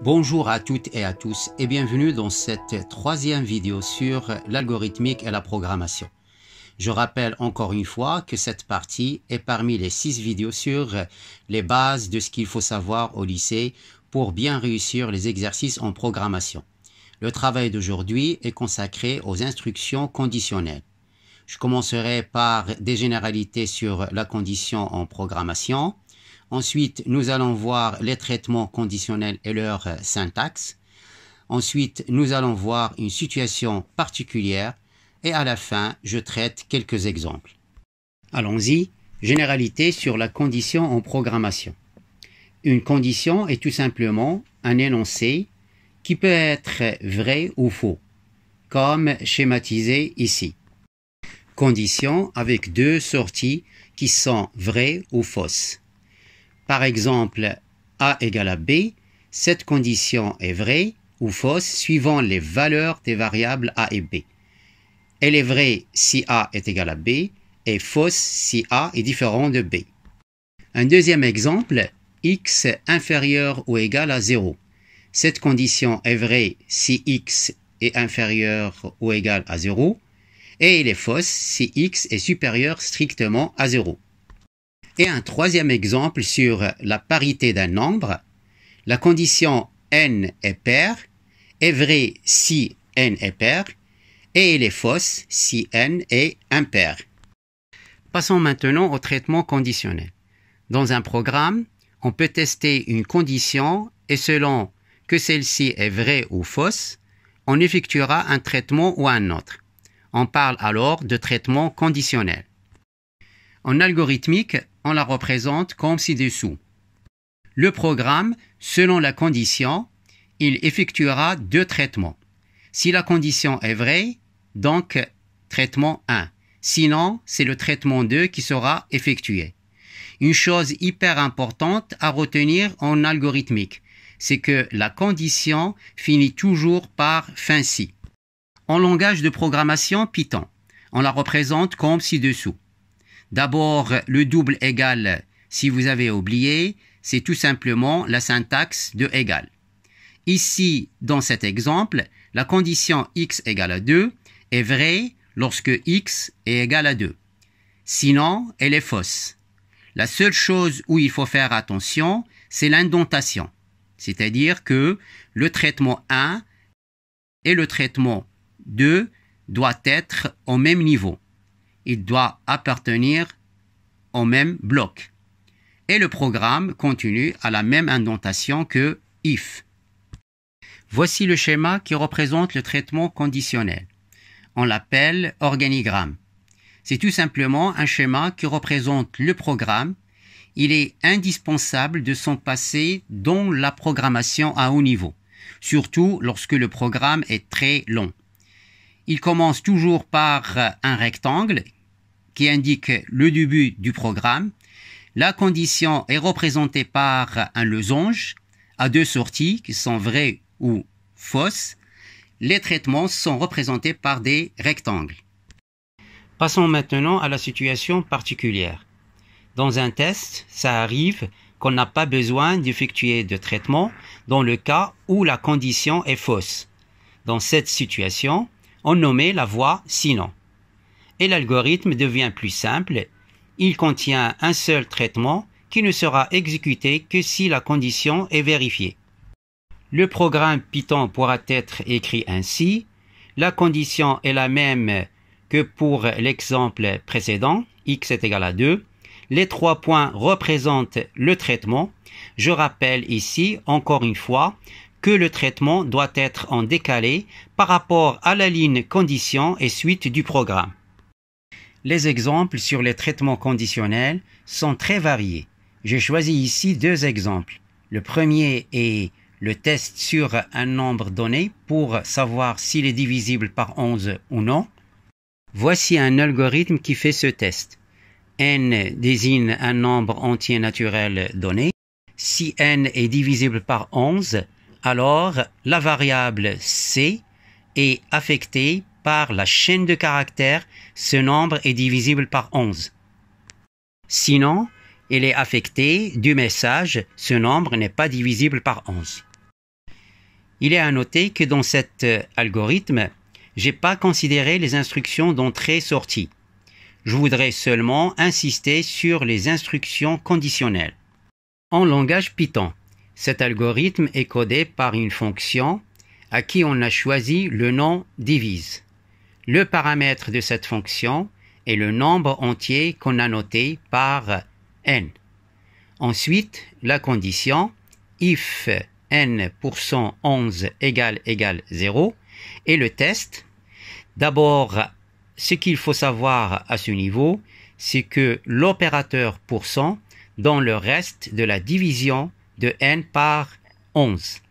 Bonjour à toutes et à tous et bienvenue dans cette troisième vidéo sur l'algorithmique et la programmation. Je rappelle encore une fois que cette partie est parmi les 6 vidéos sur les bases de ce qu'il faut savoir au lycée pour bien réussir les exercices en programmation. Le travail d'aujourd'hui est consacré aux instructions conditionnelles. Je commencerai par des généralités sur la condition en programmation. Ensuite, nous allons voir les traitements conditionnels et leur syntaxe. Ensuite, nous allons voir une situation particulière. Et à la fin, je traite quelques exemples. Allons-y. Généralité sur la condition en programmation. Une condition est tout simplement un énoncé qui peut être vrai ou faux, comme schématisé ici. Condition avec deux sorties qui sont vraies ou fausses. Par exemple, A égale à B, cette condition est vraie ou fausse suivant les valeurs des variables A et B. Elle est vraie si A est égal à B et fausse si A est différent de B. Un deuxième exemple, x inférieur ou égal à 0. Cette condition est vraie si x est inférieur ou égal à 0 et elle est fausse si x est supérieur strictement à 0. Et un troisième exemple sur la parité d'un nombre, la condition n est pair est vraie si n est pair et elle est fausse si n est impair. Passons maintenant au traitement conditionnel. Dans un programme, on peut tester une condition et selon que celle-ci est vraie ou fausse, on effectuera un traitement ou un autre. On parle alors de traitement conditionnel. En algorithmique, on la représente comme ci-dessous. Le programme, selon la condition, il effectuera deux traitements. Si la condition est vraie, donc traitement 1. Sinon, c'est le traitement 2 qui sera effectué. Une chose hyper importante à retenir en algorithmique, c'est que la condition finit toujours par fin si. En langage de programmation Python, on la représente comme ci-dessous. D'abord, le double égal, si vous avez oublié, c'est tout simplement la syntaxe de égal. Ici, dans cet exemple, la condition x égale à 2 est vraie lorsque x est égal à 2. Sinon, elle est fausse. La seule chose où il faut faire attention, c'est l'indentation. C'est-à-dire que le traitement 1 et le traitement 2 doivent être au même niveau. Il doit appartenir au même bloc. Et le programme continue à la même indentation que if. Voici le schéma qui représente le traitement conditionnel. On l'appelle organigramme. C'est tout simplement un schéma qui représente le programme. Il est indispensable de s'en passer dans la programmation à haut niveau, surtout lorsque le programme est très long. Il commence toujours par un rectangle qui indique le début du programme. La condition est représentée par un losange à deux sorties qui sont vraies ou fausses. Les traitements sont représentés par des rectangles. Passons maintenant à la situation particulière. Dans un test, ça arrive qu'on n'a pas besoin d'effectuer de traitement dans le cas où la condition est fausse. Dans cette situation, on nommait la voie sinon. Et l'algorithme devient plus simple. Il contient un seul traitement qui ne sera exécuté que si la condition est vérifiée. Le programme Python pourra être écrit ainsi. La condition est la même que pour l'exemple précédent, x est égal à 2. Les 3 points représentent le traitement. Je rappelle ici, encore une fois, que le traitement doit être en décalé par rapport à la ligne condition et suite du programme. Les exemples sur les traitements conditionnels sont très variés. J'ai choisi ici 2 exemples. Le premier est le test sur un nombre donné pour savoir s'il est divisible par 11 ou non. Voici un algorithme qui fait ce test. N désigne un nombre entier naturel donné. Si n est divisible par 11, alors la variable c est affectée par la chaîne de caractères, ce nombre est divisible par 11. Sinon, elle est affectée du message, ce nombre n'est pas divisible par 11. Il est à noter que dans cet algorithme, j'ai pas considéré les instructions d'entrée-sortie. Je voudrais seulement insister sur les instructions conditionnelles. En langage Python, cet algorithme est codé par une fonction à qui on a choisi le nom divise. Le paramètre de cette fonction est le nombre entier qu'on a noté par n. Ensuite, la condition if n%11 égale 0 et le test. D'abord, ce qu'il faut savoir à ce niveau, c'est que l'opérateur %, dans le reste de la division de n par 11.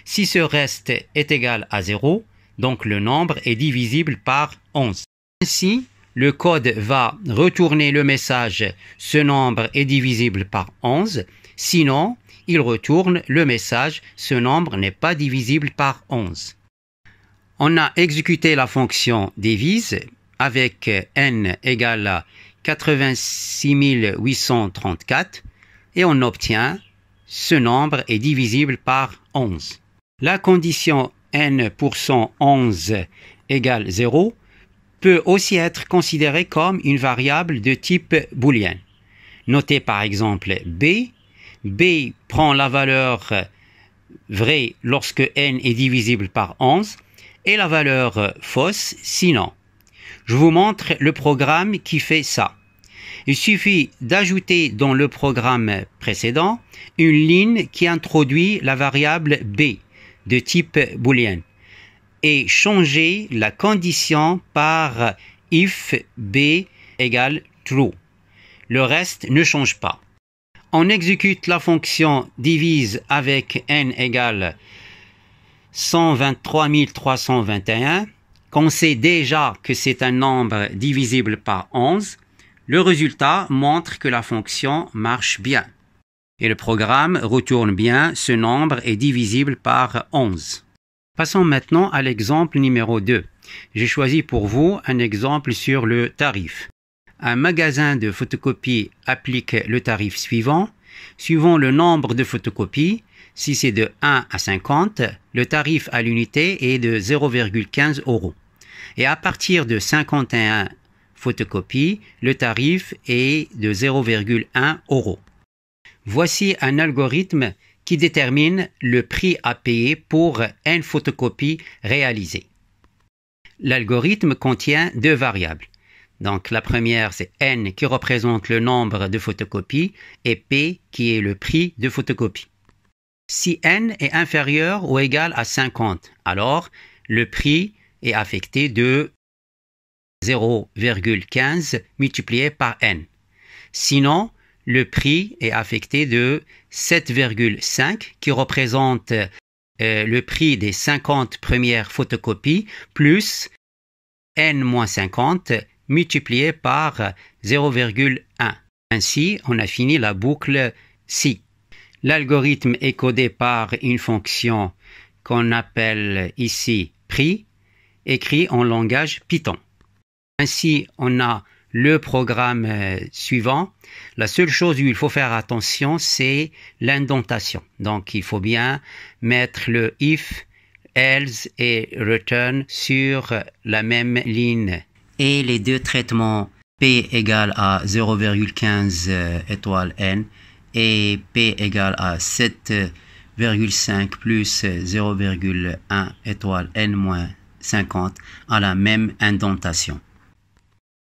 Si ce reste est égal à 0, donc le nombre est divisible par 11. Ainsi, le code va retourner le message « ce nombre est divisible par 11 », sinon, il retourne le message « ce nombre n'est pas divisible par 11 ». On a exécuté la fonction divise avec n égale à 86 834 et on obtient ce nombre est divisible par 11. La condition n%11 égale 0 peut aussi être considérée comme une variable de type booléen. Notez par exemple b. b prend la valeur vraie lorsque n est divisible par 11 et la valeur fausse sinon. Je vous montre le programme qui fait ça. Il suffit d'ajouter dans le programme précédent une ligne qui introduit la variable b de type booléen et changer la condition par if b égale true. Le reste ne change pas. On exécute la fonction divise avec n égale 123 321. Qu'on sait déjà que c'est un nombre divisible par 11, le résultat montre que la fonction marche bien. Et le programme retourne bien ce nombre est divisible par 11. Passons maintenant à l'exemple numéro 2. J'ai choisi pour vous un exemple sur le tarif. Un magasin de photocopies applique le tarif suivant. Suivant le nombre de photocopies, si c'est de 1 à 50, le tarif à l'unité est de 0,15 €. Et à partir de 51 photocopies, le tarif est de 0,1 €. Voici un algorithme qui détermine le prix à payer pour n photocopies réalisées. L'algorithme contient deux variables. Donc la première, c'est n qui représente le nombre de photocopies et p qui est le prix de photocopie. Si n est inférieur ou égal à 50, alors le prix est affecté de 0,15 multiplié par n. Sinon, le prix est affecté de 7,5 qui représente le prix des 50 premières photocopies plus n-50 multiplié par 0,1. Ainsi, on a fini la boucle si. L'algorithme est codé par une fonction qu'on appelle ici prix, écrit en langage Python. Ainsi, on a le programme suivant. La seule chose où il faut faire attention, c'est l'indentation. Donc, il faut bien mettre le if, else et return sur la même ligne. Et les deux traitements p égale à 0,15 étoile n et p égale à 7,5 plus 0,1 étoile n moins 50 à la même indentation.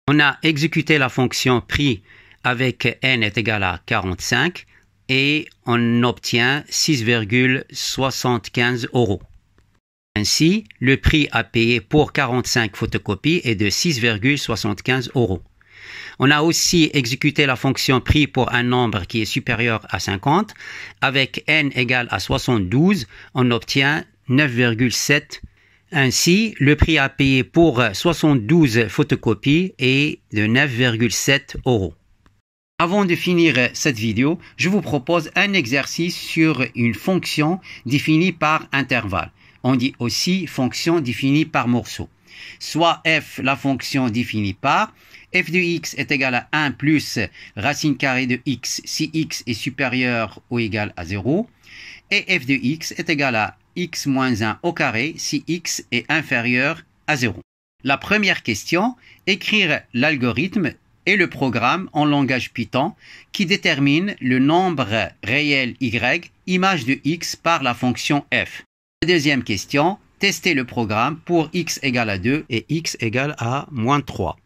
On a exécuté la fonction prix avec n est égal à 45 et on obtient 6,75 €. Ainsi, le prix à payer pour 45 photocopies est de 6,75 €. On a aussi exécuté la fonction prix pour un nombre qui est supérieur à 50. Avec n égale à 72, on obtient 9,7. Ainsi, le prix à payer pour 72 photocopies est de 9,7 €. Avant de finir cette vidéo, je vous propose un exercice sur une fonction définie par intervalle. On dit aussi fonction définie par morceau. Soit f, la fonction définie par f de x est égal à 1 plus racine carrée de x si x est supérieur ou égal à 0. et f de x est égal à x moins 1 au carré si x est inférieur à 0. La première question, écrire l'algorithme et le programme en langage Python qui détermine le nombre réel y, image de x par la fonction f. La deuxième question, tester le programme pour x égale à 2 et x égale à moins 3.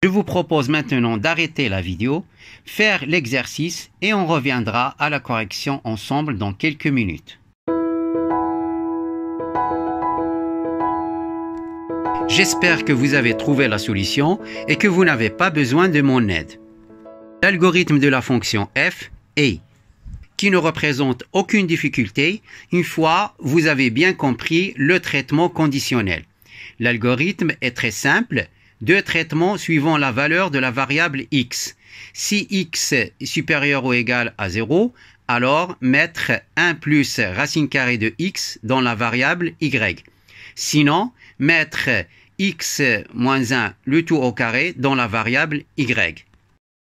Je vous propose maintenant d'arrêter la vidéo, faire l'exercice et on reviendra à la correction ensemble dans quelques minutes. J'espère que vous avez trouvé la solution et que vous n'avez pas besoin de mon aide. L'algorithme de la fonction f est qui ne représente aucune difficulté une fois vous avez bien compris le traitement conditionnel. L'algorithme est très simple, deux traitements suivant la valeur de la variable x. Si x est supérieur ou égal à 0, alors mettre 1 plus racine carrée de x dans la variable y. Sinon, mettre x moins 1 le tout au carré dans la variable y.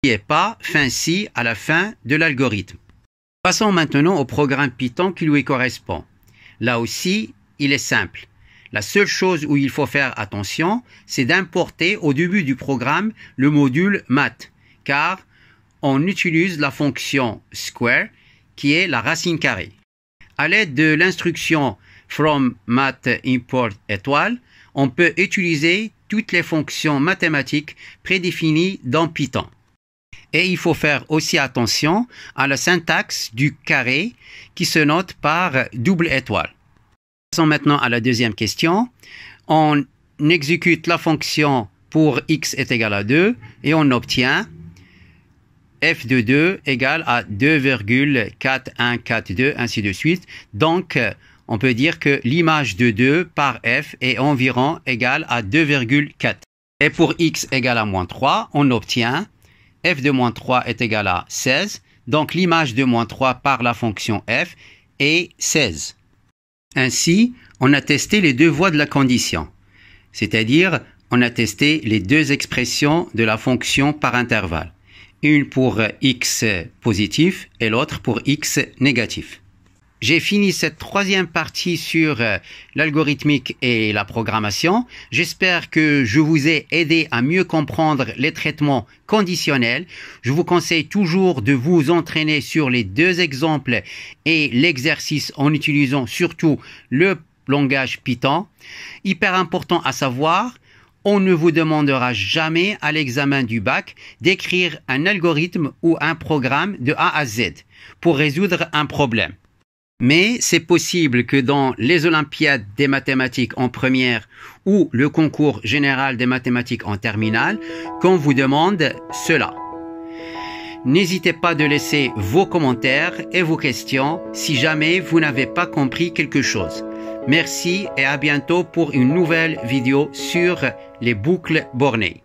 Il n'y a pas fin si à la fin de l'algorithme. Passons maintenant au programme Python qui lui correspond. Là aussi, il est simple. La seule chose où il faut faire attention, c'est d'importer au début du programme le module math, car on utilise la fonction square qui est la racine carrée. À l'aide de l'instruction from math import étoile, on peut utiliser toutes les fonctions mathématiques prédéfinies dans Python. Et il faut faire aussi attention à la syntaxe du carré qui se note par double étoile. Passons maintenant à la deuxième question. On exécute la fonction pour x est égal à 2 et on obtient f de 2 égale à 2,4142, ainsi de suite. Donc, on peut dire que l'image de 2 par f est environ égale à 2,4. Et pour x égale à moins 3, on obtient f de moins 3 est égal à 16. Donc, l'image de moins 3 par la fonction f est 16. Ainsi, on a testé les deux voies de la condition. C'est-à-dire, on a testé les deux expressions de la fonction par intervalle. Une pour x positif et l'autre pour x négatif. J'ai fini cette troisième partie sur l'algorithmique et la programmation. J'espère que je vous ai aidé à mieux comprendre les traitements conditionnels. Je vous conseille toujours de vous entraîner sur les deux exemples et l'exercice en utilisant surtout le langage Python. Hyper important à savoir, on ne vous demandera jamais à l'examen du bac d'écrire un algorithme ou un programme de A à Z pour résoudre un problème. Mais c'est possible que dans les Olympiades des mathématiques en première ou le concours général des mathématiques en terminale, qu'on vous demande cela. N'hésitez pas de laisser vos commentaires et vos questions si jamais vous n'avez pas compris quelque chose. Merci et à bientôt pour une nouvelle vidéo sur les boucles bornées.